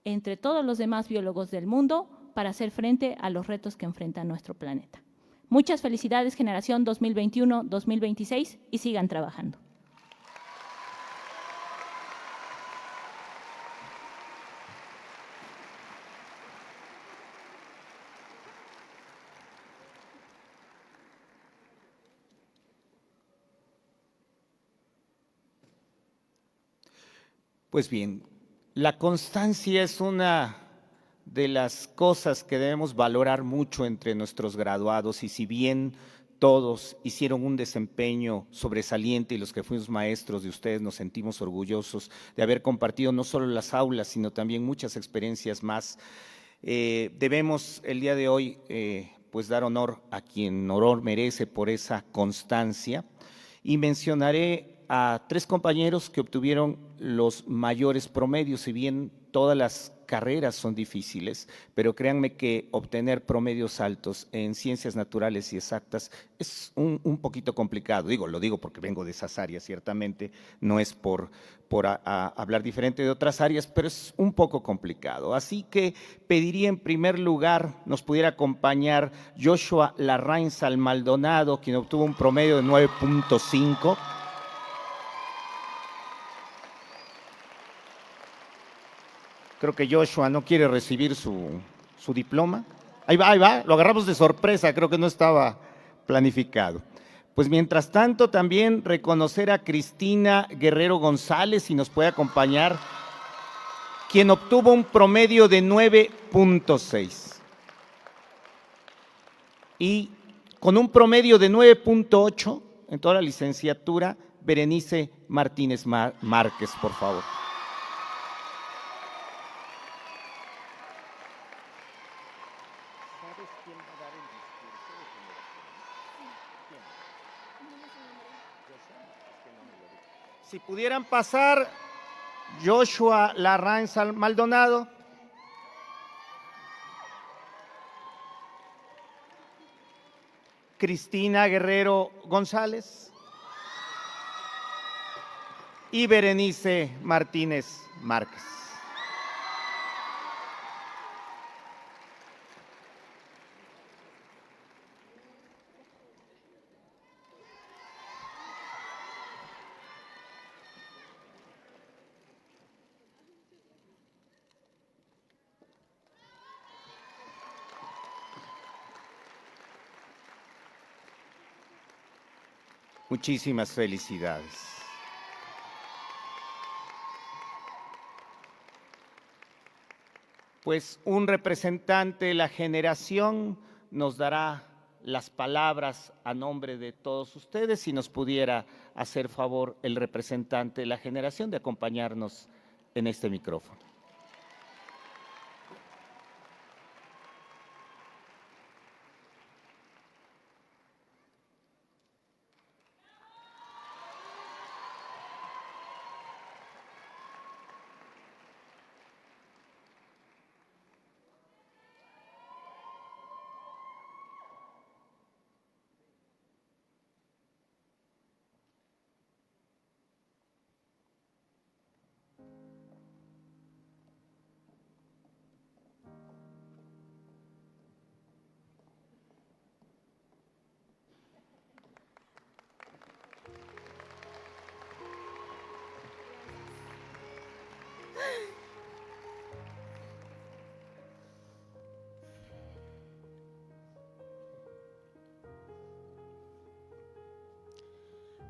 entre todos los demás biólogos del mundo, para hacer frente a los retos que enfrenta nuestro planeta. Muchas felicidades, generación 2021-2026, y sigan trabajando. Pues bien, la constancia es una de las cosas que debemos valorar mucho entre nuestros graduados, y si bien todos hicieron un desempeño sobresaliente y los que fuimos maestros de ustedes nos sentimos orgullosos de haber compartido no solo las aulas, sino también muchas experiencias más, debemos el día de hoy pues dar honor a quien honor merece por esa constancia, y mencionaré a 3 compañeros que obtuvieron los mayores promedios. Si bien todas las carreras son difíciles, pero créanme que obtener promedios altos en ciencias naturales y exactas es un poquito complicado. Lo digo porque vengo de esas áreas, ciertamente, no es por hablar diferente de otras áreas, pero es un poco complicado. Así que pediría en primer lugar nos pudiera acompañar Joshua Larraín Maldonado, quien obtuvo un promedio de 9.5. Creo que Joshua no quiere recibir su diploma. Ahí va, lo agarramos de sorpresa, creo que no estaba planificado. Pues mientras tanto también reconocer a Cristina Guerrero González, si nos puede acompañar, quien obtuvo un promedio de 9.6. Y con un promedio de 9.8 en toda la licenciatura, Berenice Martínez Márquez, por favor. Si pudieran pasar, Joshua Larraín Maldonado. Cristina Guerrero González. Y Berenice Martínez Márquez. Muchísimas felicidades. Pues un representante de la generación nos dará las palabras a nombre de todos ustedes, si nos pudiera hacer favor el representante de la generación de acompañarnos en este micrófono.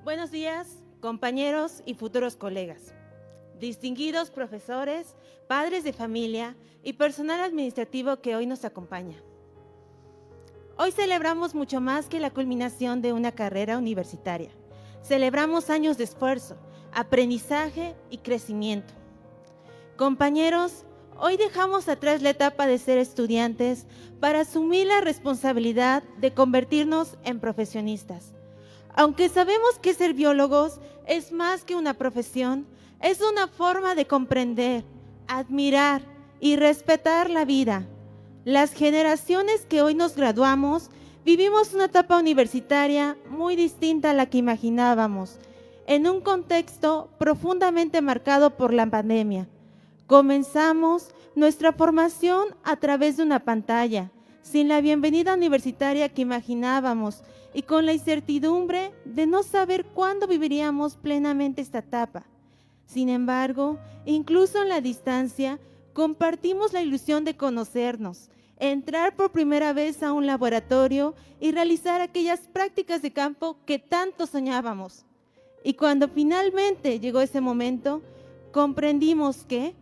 Buenos días, compañeros y futuros colegas, distinguidos profesores, padres de familia y personal administrativo que hoy nos acompaña. Hoy celebramos mucho más que la culminación de una carrera universitaria. Celebramos años de esfuerzo, aprendizaje y crecimiento. Compañeros, hoy dejamos atrás la etapa de ser estudiantes para asumir la responsabilidad de convertirnos en profesionistas. Aunque sabemos que ser biólogos es más que una profesión, es una forma de comprender, admirar y respetar la vida. Las generaciones que hoy nos graduamos vivimos una etapa universitaria muy distinta a la que imaginábamos, en un contexto profundamente marcado por la pandemia. Comenzamos nuestra formación a través de una pantalla, sin la bienvenida universitaria que imaginábamos y con la incertidumbre de no saber cuándo viviríamos plenamente esta etapa. Sin embargo, incluso en la distancia, compartimos la ilusión de conocernos, entrar por primera vez a un laboratorio y realizar aquellas prácticas de campo que tanto soñábamos. Y cuando finalmente llegó ese momento, comprendimos que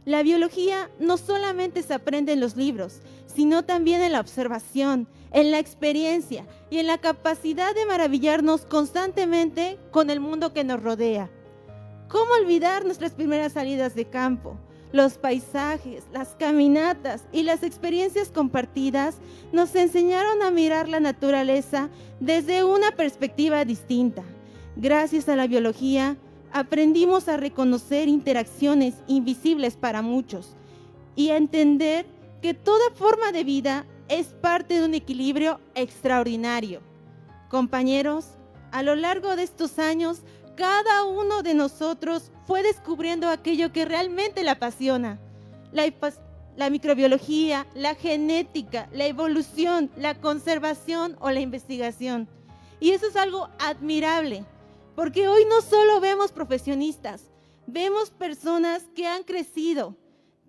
la biología no solamente se aprende en los libros, sino también en la observación, en la experiencia y en la capacidad de maravillarnos constantemente con el mundo que nos rodea. ¿Cómo olvidar nuestras primeras salidas de campo? Los paisajes, las caminatas y las experiencias compartidas nos enseñaron a mirar la naturaleza desde una perspectiva distinta. Gracias a la biología, aprendimos a reconocer interacciones invisibles para muchos y a entender que toda forma de vida es parte de un equilibrio extraordinario. Compañeros, a lo largo de estos años, cada uno de nosotros fue descubriendo aquello que realmente le apasiona. La microbiología, la genética, la evolución, la conservación o la investigación. Y eso es algo admirable, porque hoy no solo vemos profesionistas, vemos personas que han crecido,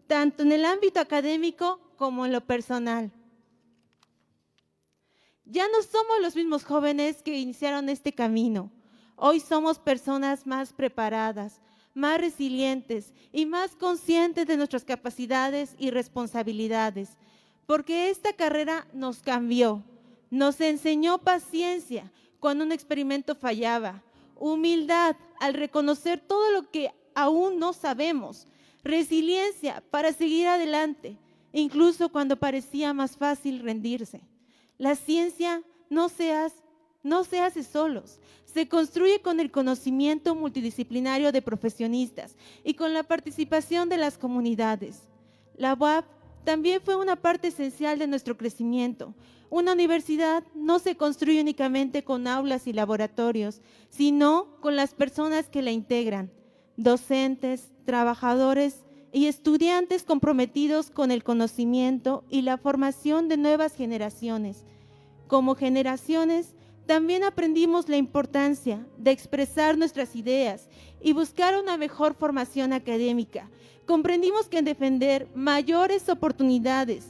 tanto en el ámbito académico como en lo personal. Ya no somos los mismos jóvenes que iniciaron este camino. Hoy somos personas más preparadas, más resilientes y más conscientes de nuestras capacidades y responsabilidades, porque esta carrera nos cambió, nos enseñó paciencia cuando un experimento fallaba, humildad al reconocer todo lo que aún no sabemos, resiliencia para seguir adelante, incluso cuando parecía más fácil rendirse. La ciencia no se hace solos, se construye con el conocimiento multidisciplinario de profesionistas y con la participación de las comunidades. La UAP también fue una parte esencial de nuestro crecimiento. Una universidad no se construye únicamente con aulas y laboratorios, sino con las personas que la integran, docentes, trabajadores y estudiantes comprometidos con el conocimiento y la formación de nuevas generaciones. Como generaciones, también aprendimos la importancia de expresar nuestras ideas y buscar una mejor formación académica. Comprendimos que defender mayores oportunidades,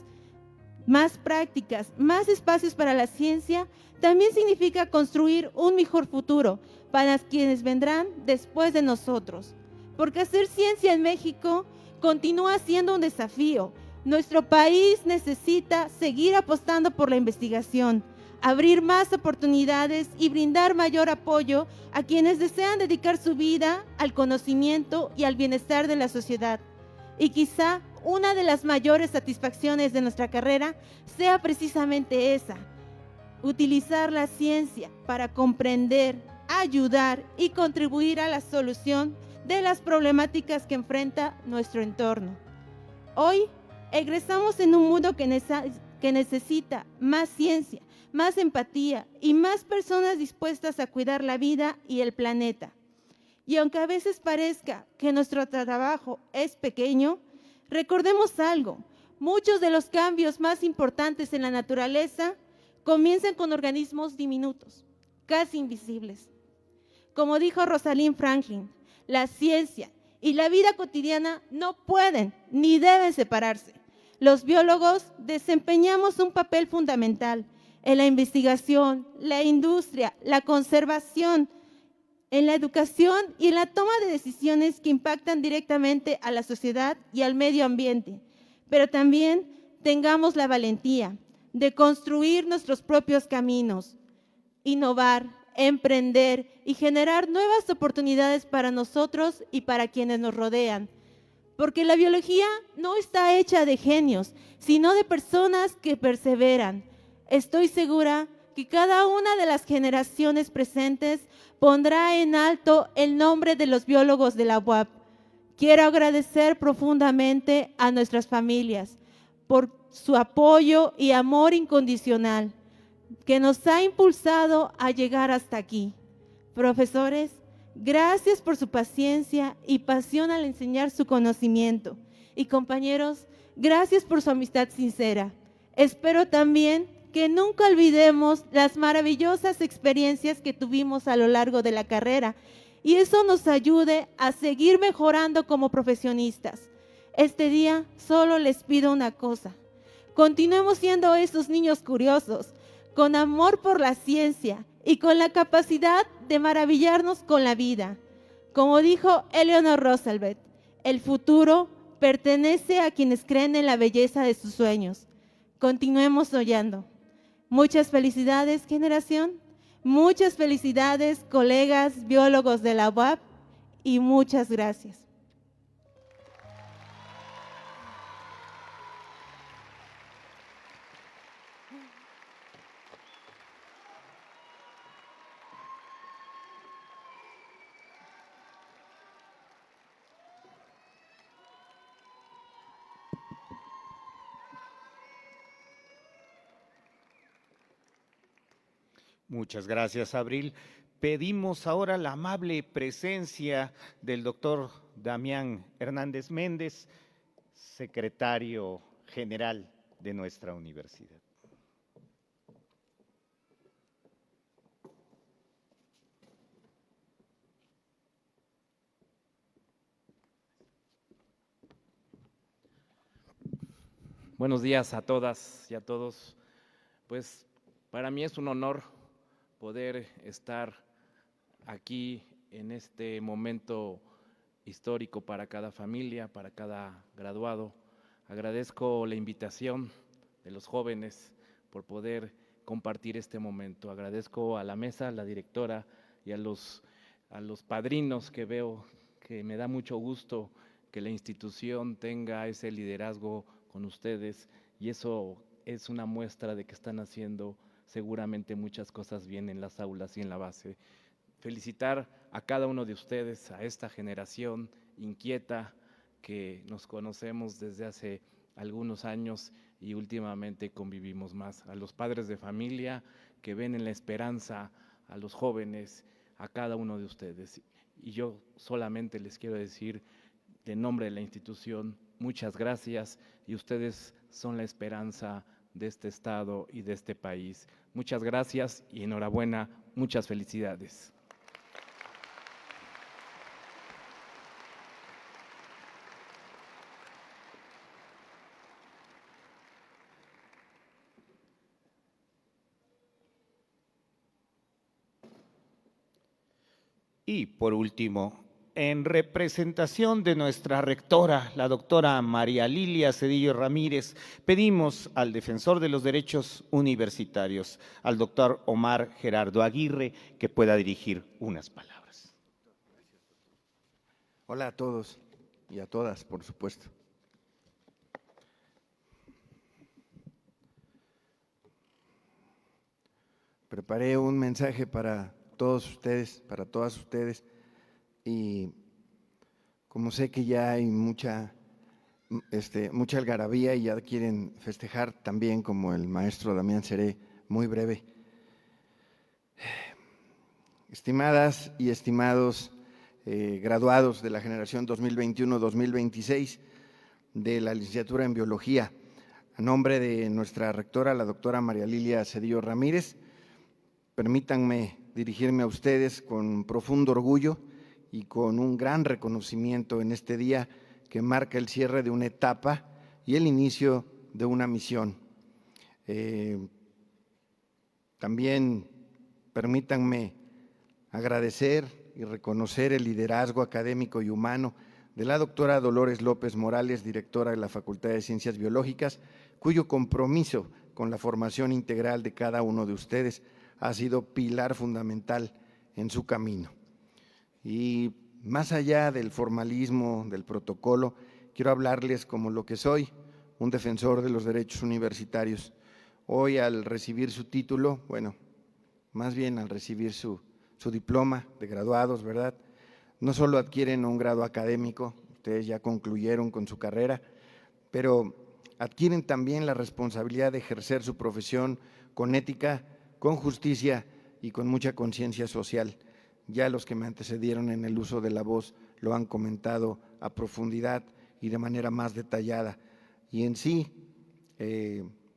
más prácticas, más espacios para la ciencia, también significa construir un mejor futuro para quienes vendrán después de nosotros. Porque hacer ciencia en México continúa siendo un desafío. Nuestro país necesita seguir apostando por la investigación, abrir más oportunidades y brindar mayor apoyo a quienes desean dedicar su vida al conocimiento y al bienestar de la sociedad. Y quizá una de las mayores satisfacciones de nuestra carrera sea precisamente esa: utilizar la ciencia para comprender, ayudar y contribuir a la solución de las problemáticas que enfrenta nuestro entorno. Hoy egresamos en un mundo que necesita más ciencia, más empatía y más personas dispuestas a cuidar la vida y el planeta. Y aunque a veces parezca que nuestro trabajo es pequeño, recordemos algo: muchos de los cambios más importantes en la naturaleza comienzan con organismos diminutos, casi invisibles. Como dijo Rosalind Franklin, la ciencia y la vida cotidiana no pueden ni deben separarse. Los biólogos desempeñamos un papel fundamental en la investigación, la industria, la conservación en la educación y en la toma de decisiones que impactan directamente a la sociedad y al medio ambiente, pero también tengamos la valentía de construir nuestros propios caminos, innovar, emprender y generar nuevas oportunidades para nosotros y para quienes nos rodean. Porque la biología no está hecha de genios, sino de personas que perseveran. Estoy segura que cada una de las generaciones presentes pondrá en alto el nombre de los biólogos de la UAP. Quiero agradecer profundamente a nuestras familias por su apoyo y amor incondicional que nos ha impulsado a llegar hasta aquí. Profesores, gracias por su paciencia y pasión al enseñar su conocimiento. Y compañeros, gracias por su amistad sincera. Espero también que nunca olvidemos las maravillosas experiencias que tuvimos a lo largo de la carrera y eso nos ayude a seguir mejorando como profesionistas. Este día solo les pido una cosa: continuemos siendo esos niños curiosos, con amor por la ciencia y con la capacidad de maravillarnos con la vida. Como dijo Eleanor Roosevelt, el futuro pertenece a quienes creen en la belleza de sus sueños. Continuemos soñando. Muchas felicidades, generación. Muchas felicidades, colegas biólogos de la UAP, y muchas gracias. Muchas gracias, Abril. Pedimos ahora la amable presencia del doctor Damián Hernández Méndez, secretario general de nuestra universidad. Buenos días a todas y a todos. Pues para mí es un honor poder estar aquí en este momento histórico para cada familia, para cada graduado. Agradezco la invitación de los jóvenes por poder compartir este momento. Agradezco a la mesa, a la directora y a los padrinos que veo, que me da mucho gusto que la institución tenga ese liderazgo con ustedes, y eso es una muestra de que están haciendo seguramente muchas cosas bien en las aulas y en la base. Felicitar a cada uno de ustedes, a esta generación inquieta que nos conocemos desde hace algunos años y últimamente convivimos más, a los padres de familia que ven en la esperanza a los jóvenes, a cada uno de ustedes. Y yo solamente les quiero decir, en nombre de la institución, muchas gracias, y ustedes son la esperanza de este estado y de este país. Muchas gracias y enhorabuena, muchas felicidades. Y por último, en representación de nuestra rectora, la doctora María Lilia Cedillo Ramírez, pedimos al defensor de los derechos universitarios, al doctor Omar Gerardo Aguirre, que pueda dirigir unas palabras. Hola a todos y a todas, por supuesto. Preparé un mensaje para todos ustedes, para todas ustedes, y como sé que ya hay mucha algarabía y ya quieren festejar también, como el maestro Damián, seré muy breve. Estimadas y estimados graduados de la generación 2021-2026 de la licenciatura en Biología, a nombre de nuestra rectora, la doctora María Lilia Cedillo Ramírez, permítanme dirigirme a ustedes con profundo orgullo y con un gran reconocimiento en este día que marca el cierre de una etapa y el inicio de una misión. También permítanme agradecer y reconocer el liderazgo académico y humano de la doctora Dolores López Morales, directora de la Facultad de Ciencias Biológicas, cuyo compromiso con la formación integral de cada uno de ustedes ha sido pilar fundamental en su camino. Y más allá del formalismo, del protocolo, quiero hablarles como lo que soy, un defensor de los derechos universitarios. Hoy, al recibir su título, bueno, más bien al recibir su diploma de graduados, ¿verdad? No solo adquieren un grado académico, ustedes ya concluyeron con su carrera, pero adquieren también la responsabilidad de ejercer su profesión con ética, con justicia y con mucha conciencia social. Ya los que me antecedieron en el uso de la voz lo han comentado a profundidad y de manera más detallada. Y en sí,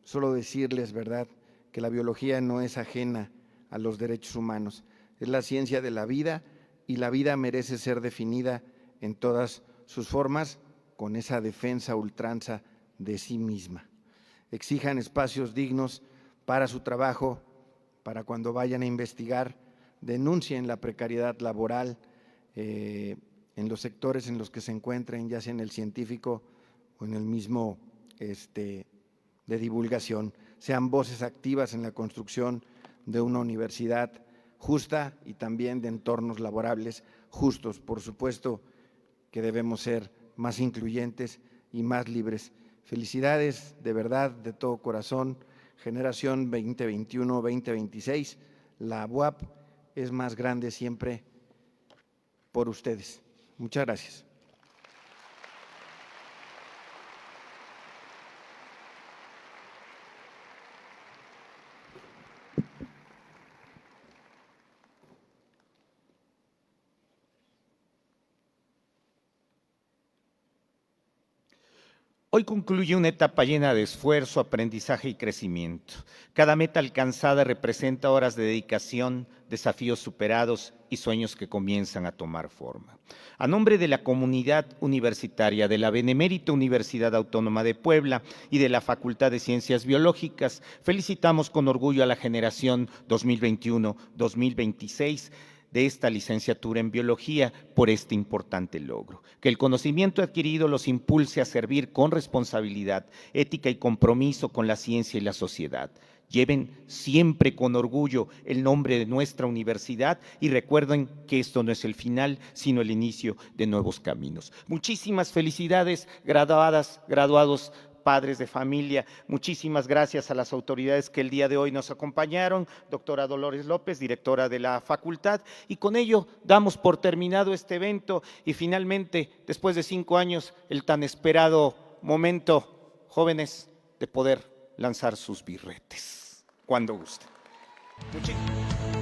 solo decirles, ¿verdad?, que la biología no es ajena a los derechos humanos. Es la ciencia de la vida y la vida merece ser definida en todas sus formas con esa defensa a ultranza de sí misma. Exijan espacios dignos para su trabajo, para cuando vayan a investigar, denuncien la precariedad laboral en los sectores en los que se encuentren, ya sea en el científico o en el mismo de divulgación. Sean voces activas en la construcción de una universidad justa y también de entornos laborables justos. Por supuesto que debemos ser más incluyentes y más libres. Felicidades, de verdad, de todo corazón, generación 2021-2026. La UAP es más grande siempre por ustedes. Muchas gracias. Hoy concluye una etapa llena de esfuerzo, aprendizaje y crecimiento. Cada meta alcanzada representa horas de dedicación, desafíos superados y sueños que comienzan a tomar forma. A nombre de la comunidad universitaria de la Benemérita Universidad Autónoma de Puebla y de la Facultad de Ciencias Biológicas, felicitamos con orgullo a la generación 2021-2026 de esta licenciatura en biología por este importante logro. Que el conocimiento adquirido los impulse a servir con responsabilidad, ética y compromiso con la ciencia y la sociedad. Lleven siempre con orgullo el nombre de nuestra universidad y recuerden que esto no es el final, sino el inicio de nuevos caminos. Muchísimas felicidades, graduadas, graduados, padres de familia. Muchísimas gracias a las autoridades que el día de hoy nos acompañaron, doctora Dolores López, directora de la facultad, y con ello damos por terminado este evento y finalmente, después de 5 años, el tan esperado momento, jóvenes, de poder lanzar sus birretes, cuando gusten. Muchísimas gracias.